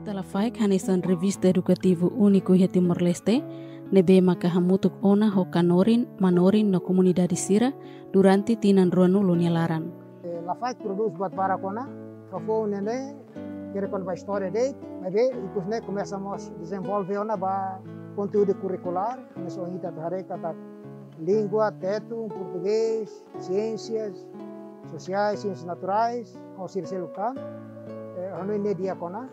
Revista Lafaic hanesan revista edukativo único de Timor-Leste, nebe maka hamutuk ona ho kanorin manorin no comunidade sira durante tinan ruanu lunialaran. Lafaic produz buat para kona, kafo nene, kira kon ba história dele, mas ve ikut ne começamos desenvolver ona ba conteúdo curricular, começou a hita kata língua, teto, português, ciências sociais, ciências naturais, ao sirselukan, hanu ne dia kona.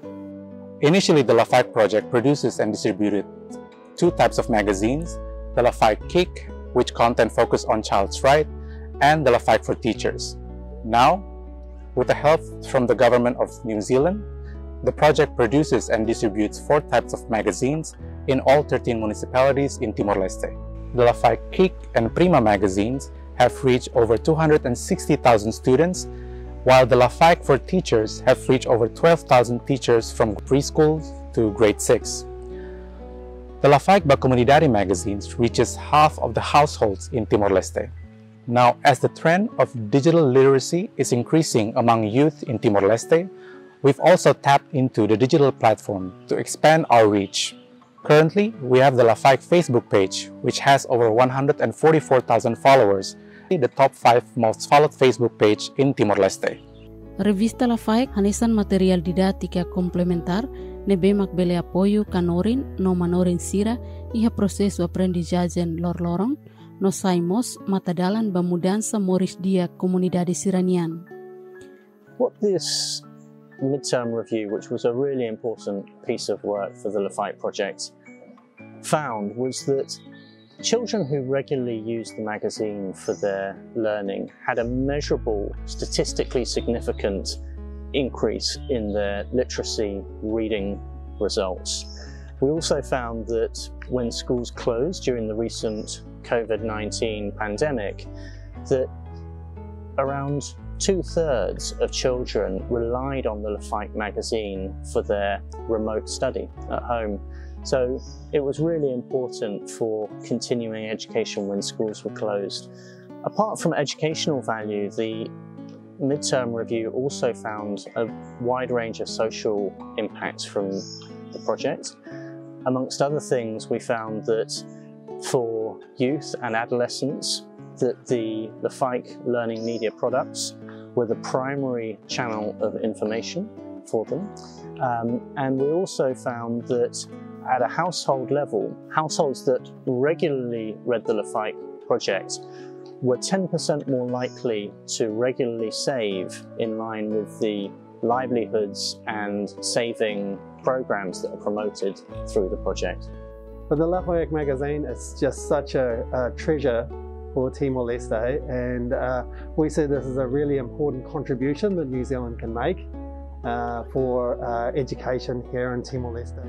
Initially, the Lafaic project produces and distributed two types of magazines, the Lafaic Kick, which content focus on child's right, and the Lafaic for Teachers. Now, with the help from the government of New Zealand, the project produces and distributes 4 types of magazines in all 13 municipalities in Timor-Leste. The Lafaic Kick and Prima magazines have reached over 260,000 students, while the Lafaic for Teachers have reached over 12,000 teachers from preschool to grade 6. The Lafaic ba Comunidade magazines reaches half of the households in Timor-Leste. Now, as the trend of digital literacy is increasing among youth in Timor-Leste, we've also tapped into the digital platform to expand our reach. Currently, we have the Lafaic Facebook page, which has over 144,000 followers, the top 5 most followed Facebook page in Timor-Leste. Revista Lafaic hanesan material didática complementar nebe makbele apoio kanorin no manorin sira iha prosesu aprendizagem lor-lorong no saimos matadalan ba mudança moris dia comunidade siranian. What this midterm review, which was a really important piece of work for the Lafaic project, found was that children who regularly used the magazine for their learning had a measurable, statistically significant increase in their literacy reading results. We also found that when schools closed during the recent COVID-19 pandemic, that around 2/3 of children relied on the Lafaic magazine for their remote study at home. So it was really important for continuing education when schools were closed. Apart from educational value, the midterm review also found a wide range of social impacts from the project. Amongst other things, we found that for youth and adolescents, that the Lafaic learning media products were the primary channel of information for them. And we also found that at a household level, households that regularly read the Lafaic project were 10% more likely to regularly save in line with the livelihoods and saving programs that are promoted through the project. But the Lafaic magazine is just such a treasure for Timor-Leste, and we see this as a really important contribution that New Zealand can make for education here in Timor-Leste.